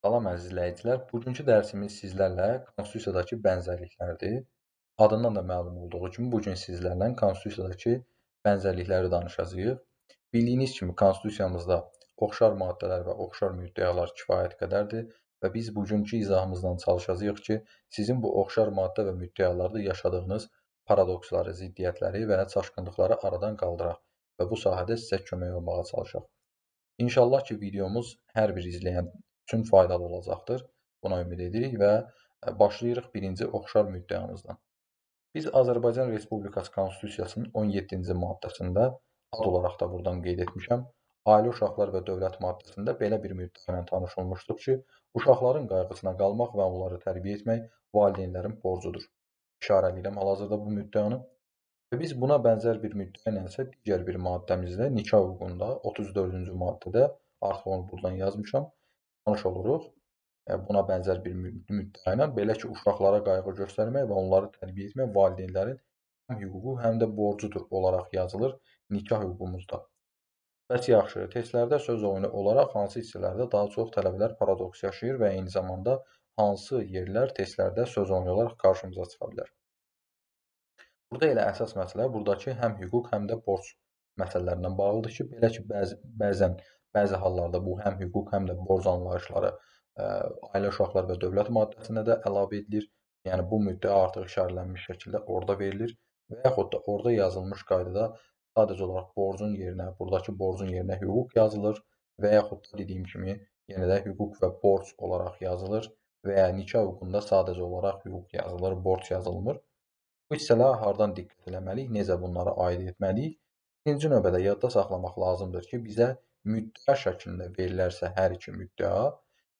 Salam əziz izləyicilər. Bugünkü dərsimiz sizlərlə Konstitusiyadakı bənzərliklərdir. Adından da məlum olduğu kimi bugün sizlərlə Konstitusiyadakı bənzərlikləri danışacağıq. Bildiyiniz kimi Konstitusiyamızda oxşar maddələr və oxşar müddəalar kifayət qədərdir və biz bugünkü izahımızdan çalışacağıq ki, sizin bu oxşar maddə və müddəalarda yaşadığınız paradoksları, ziddiyyətləri və çaşqınlıqları aradan qaldıraq və bu sahədə sizə kömək olmağa çalışaq. İnşallah ki, videomuz hər bir izləyən üçün faydalı olacaqdır. Buna ümid edirik və başlayırıq birinci oxşar müddəamızdan. Biz Azərbaycan Respublikası Konstitusiyasının 17-ci maddəsində ad olaraq da buradan qeyd etmişəm. Ailə uşaqlar və dövlət maddəsində belə bir müddəa ilə tanış olmuşduq ki, uşaqların qayğısına qalmaq və onları tərbiyə etmək valideynlərin borcudur. İşarə edirəm hal-hazırda bu müddəanı. Və biz buna bənzər bir müddəa ilə isə digər bir maddəmizdə nikah hüququnda 34-cü maddədə artıq onu buradan yazmışam. Tanış oluruq. Buna bənzər bir müddəa ilə belə ki, uşaqlara qayğı göstərmək və onları tərbiyə etmək valideynlərin həm hüququ, həm də borcudur olaraq yazılır nikah hüququmuzda. Bəs yaxşı, testlərdə söz oyunu olaraq hansı hissələrdə daha çox tələbələr paradoks yaşayır və eyni zamanda hansı yerlər testlərdə söz oyunu olaraq qarşımıza çıxa bilər? Burada elə əsas məsələ buradakı həm hüquq, həm də borc məsələlərindən bağlıdır ki, belə ki, bəzi hallarda bu həm hüquq, həm də borc anlayışları ailə uşaqlar və dövlət maddəsində də əlavə edilir. Yəni bu müddəa artıq işarələnmiş şəkildə orada verilir və yaxud da orada yazılmış qaydada sadəcə olaraq borcun yerinə, buradakı borcun yerinə hüquq yazılır və yaxud da dediyim kimi yenə də hüquq və borc olaraq yazılır və ya nikah hüququnda sadəcə olaraq hüquq yazılır, borc yazılmır. Bu hissələrə hardan diqqət etməliyik, necə bunları aid etməliyik? Birinci növbədə yadda saxlamaq lazımdır ki, bizə müddəa şəklində verilərsə hər iki müddəa,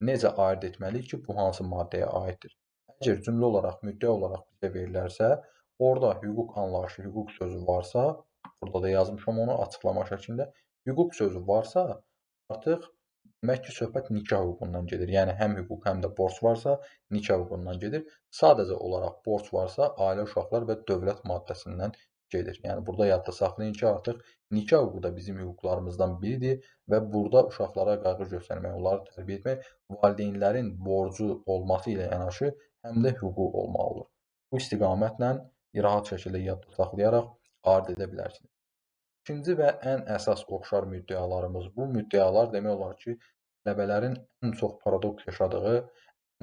necə ayırd etməliyik ki, bu hansı maddəyə aiddir? Əgər cümlə olaraq, müddəa olaraq bizə verilərsə, orada hüquq anlayışı, hüquq sözü varsa, burada da yazmışam onu açıqlama şəklində, hüquq sözü varsa, artıq demək ki, söhbət nikah hüququndan gedir. Yəni, həm hüquq, həm də borc varsa, nikah hüququndan gedir. Sadəcə olaraq borc varsa, ailə uşaqlar və dövlət maddəsindən gedir. Yəni, burada yadda saxlayın ki, artıq nikah hüququ da bizim hüquqlarımızdan biridir və burada uşaqlara qayğı göstərmək, onları tərbiyə etmək valideynlərin borcu olması ilə yanaşı, həm də hüququ olmalıdır. Bu istiqamətlə rahat şəkildə yadda saxlayaraq ayırd edə bilərsiniz. İkinci və ən əsas oxşar müddəalarımız bu müddəalar demək olar ki, tələbələrin ən çox paradoks yaşadığı,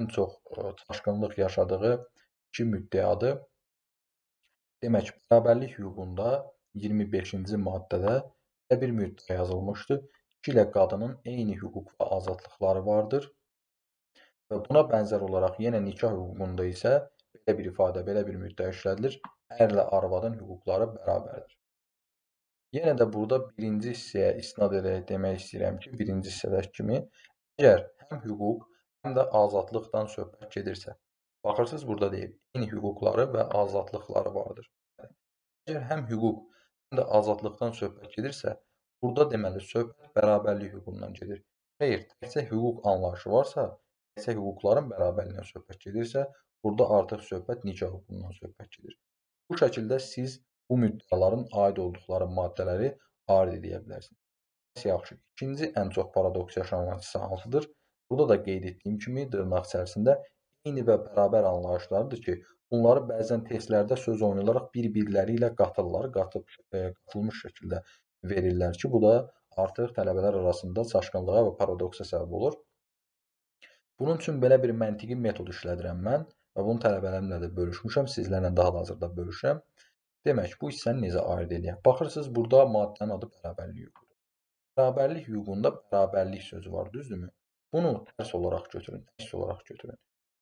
ən çox çaşqınlıq yaşadığı iki müddəadır. Demək, bərabərlik hüququnda 25-ci maddədə belə bir müddəa yazılmışdır. Kişi ilə qadının eyni hüquq və azadlıqları vardır. Və buna bənzər olaraq yenə nikah hüququnda isə belə bir ifadə, belə bir müddəa işlədilir. Ərlə arvadın hüquqları bərabərdir. Yenə də burada birinci hissəyə istinad edərək demək istəyirəm ki, birinci hissədəki kimi, əgər həm hüquq, həm də azadlıqdan söhbət gedirsə, baxırsınız burada deyib, eyni hüquqları və azadlıqları vardır. Əgər həm hüquq, həm də azadlıqdan söhbət gedirsə, burada deməli söhbət bərabərlik hüququndan gedir. Xeyr, təkcə hüquq anlayışı varsa, təkcə hüquqların bərabərliyindən söhbət gedirsə, burada artıq söhbət nikah hüququndan söhbət gedir. Bu şəkildə siz bu müddəaların aid olduqları maddələri ayırd edə bilərsiniz. Yaxşı, ikinci ən çox paradoks yaşanan hissə hansıdır? Burada da qeyd etdiyim kimi dırnaq içərisində eyni və bərabər anlayışlardır ki, bunları bəzən testlərdə söz oyunu olaraq bir-birləri ilə qatırlar, qatılmış şəkildə verirlər ki, bu da artıq tələbələr arasında çaşqınlığa və paradoksa səbəb olur. Bunun üçün belə bir məntiqi metod işlədirəm mən və bunu tələbələrimlə də bölüşmüşəm, sizlərlə daha da hazırda bölüşürəm. Demək, bu hissəni necə ayırd edək? Baxırsınız, burada maddənin adı bərabərlik hüququdur. Bərabərlik hüququnda bərabərlik sözü var, düzdürmü? Bunu tərs olaraq götürün, əks olaraq götürün.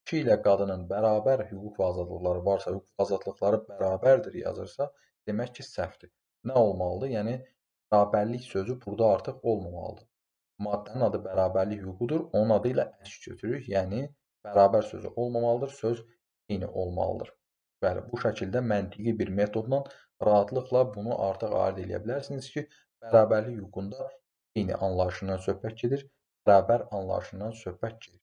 Kişi ilə qadının bərabər hüquq və azadlıqları varsa, hüquq və azadlıqları bərabərdir yazırsa, demək ki, səhvdir. Nə olmalıdır? Yəni, bərabərlik sözü burada artıq olmamalıdır. Maddənin adı bərabərlik hüququdur, onun adı ilə əks götürürük. Yəni, bərabər sözü olmamalıdır, söz eyni olmalıdır. Bəli, bu şəkildə məntiqi bir metodla rahatlıqla bunu artıq ayırd edə bilərsiniz ki, bərabərlik hüququnda eyni anlayışından söhbət gedir, bərabər anlayışından söhbət gedir.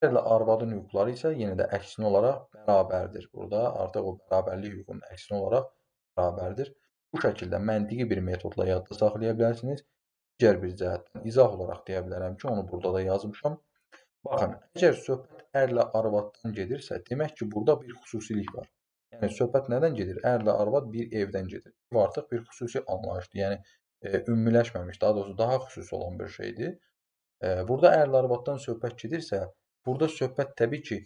Ərlə arvadın hüquqları isə yenə də əksinə olaraq bərabərdir. Burada artıq o bərabərlik hüququnun əksinə olaraq bərabərdir. Bu şəkildə məntiqi bir metodla yadda saxlaya bilərsiniz. Digər bir cəhətdən izah olaraq deyə bilərəm ki, onu burada da yazmışam. Baxın, əgər söhbət ərlə arvaddan gedirsə, demək ki, burada bir xüsusilik var. Yəni söhbət nədən gedir? Ərlə arvad bir evdən gedir. Bu artıq bir xüsusi anlayışdır. Yəni ümumiləşməmiş, daha doğrusu daha xüsusi olan bir şeydir. Burada ərlə arvaddan söhbət gedirsə, burada söhbət təbii ki,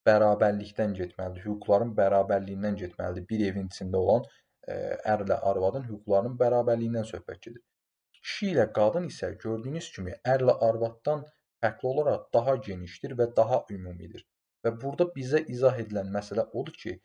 bərabərlikdən getməlidir. Hüquqların bərabərliyindən getməlidir. Bir evin içində olan ərlə arvadın hüquqlarının bərabərliyindən söhbət gedir. Kişi ilə qadın isə gördüyünüz kimi ərlə arvaddan fərqli olaraq daha genişdir və daha ümumidir. Və burada bizə izah edilən məsələ odur ki,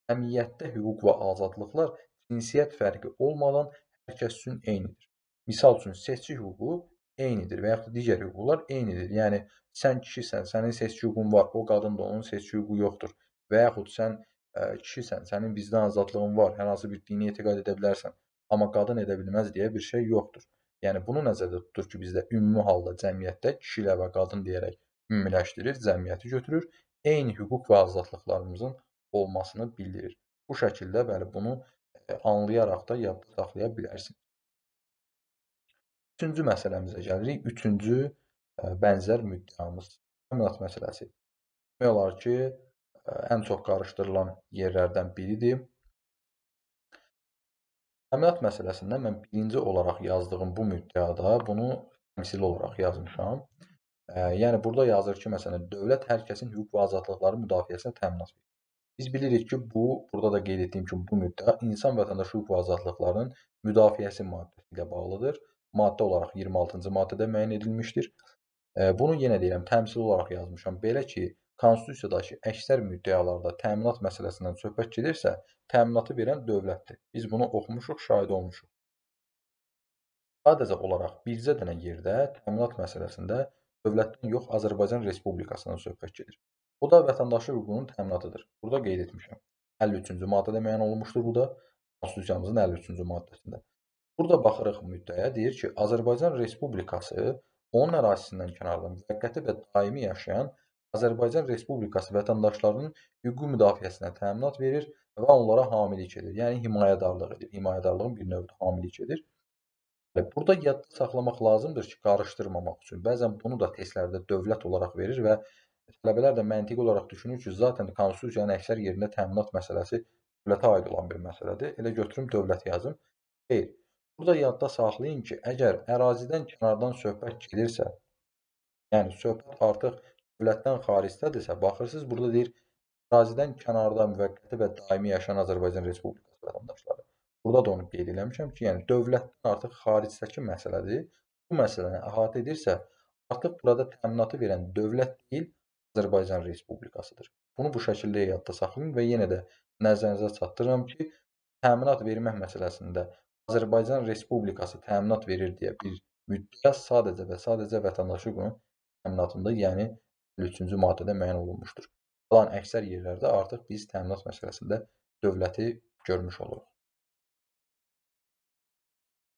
cəmiyyətdə hüquq və azadlıqlar cinsiyyət fərqi olmadan hər kəs üçün eynidir. Misal üçün, seçki hüququ eynidir və yaxud da digər hüquqlar eynidir. Yəni, sən kişisən, sənin seçki hüququn var, o qadındır, onun seçki hüququ yoxdur. Və yaxud sən kişisən, sənin vicdan azadlığın var, hər hansı bir dini etiqad edə bilərsən, amma qadın edə bilməz deyə bir şey yoxdur. Yəni bunu nəzərdə tutur ki, bizdə ümumi halda cəmiyyətdə kişi ilə və qadın deyərək ümumiləşdirir, cəmiyyəti götürür, eyni hüquq və azadlıqlarımızın olmasını bildirir. Bu şəkildə bəli bunu anlayaraq da yadda saxlaya bilərsiniz. Üçüncü məsələmizə gəlirik. Üçüncü bənzər müddəamız təminat məsələsi. Demək olar ki, ən çox qarışdırılan yerlərdən biridir. Təminat məsələsində mən birinci olaraq yazdığım bu müddəada bunu təmsili olaraq yazmışam. Yəni burada yazır ki, məsələn, dövlət hər kəsin hüquq və azadlıqları müdafiəsinə təminat verir. Biz bilirik ki, burada da qeyd etdiyim kimi bu müddəa insan vətəndaş hüquq və azadlıqlarının müdafiəsi maddəsi ilə bağlıdır. Maddə olaraq 26-cı maddədə müəyyən edilmişdir. Bunu yenə deyirəm, təmsili olaraq yazmışam. Belə ki, Konstitusiyadakı əksər müddəalarda təminat məsələsindən söhbət gedirsə, təminatı verən dövlətdir. Biz bunu oxumuşuq, şahid olmuşuq. Sadəcə olaraq bircə dənə yerdə təminat məsələsində dövlətdən yox, Azərbaycan Respublikasından söhbət gedir. Bu da vətəndaşlıq hüququnun təminatıdır. Burada qeyd etmişəm. 53-cü maddədə müəyyən olunmuşdur bu da. Konstitusiyamızın 53-cü maddəsində. Burada baxırıq müddəaya, deyir ki, Azərbaycan Respublikası onun ərazisindən kənarda müvəqqəti və daimi yaşayan Azərbaycan Respublikası vətəndaşlarının hüquqi müdafiəsinə təminat verir və onlara hamilik edir. Yəni himayədarlıq edir. Himayədarlığın bir növüdür, hamilik edir. Burada yadda saxlamaq lazımdır ki, qarışdırmamaq üçün. Bəzən bunu da testlərdə dövlət olaraq verir və tələbələr də məntiqi olaraq düşünür ki, zaten Konstitusiyanın əksər yerində təminat məsələsi dövlətə aid olan bir məsələdir. Elə götürüm dövlət yazım. Xeyr. Burada yadda saxlayın ki, əgər ərazidən kənardan söhbət gedirsə, yəni söhbət artıq dövlətdən xaricdədirsə, baxırsınız, burada deyir, ərazidən kənarda müvəqqəti və daimi yaşayan Azərbaycan Respublikası vətəndaşları. Burada da onu qeyd eləmişəm ki, yəni dövlətdən artıq xaricdəki məsələdir. Bu məsələni əhatə edirsə, artıq burada təminatı verən dövlət deyil, Azərbaycan Respublikasıdır. Bunu bu şəkildə yadda saxlayın və yenə də nəzərinizə çatdırıram ki, təminat vermək məsələsində Azərbaycan Respublikası təminat verir deyə bir müddəa sadəcə və sadəcə vətəndaşlıq hüququnun təminatında, yəni 53-cü maddədə müəyyən olunmuşdur. Qalan əksər yerlərdə artıq biz təminat məsələsində dövləti görmüş oluruq.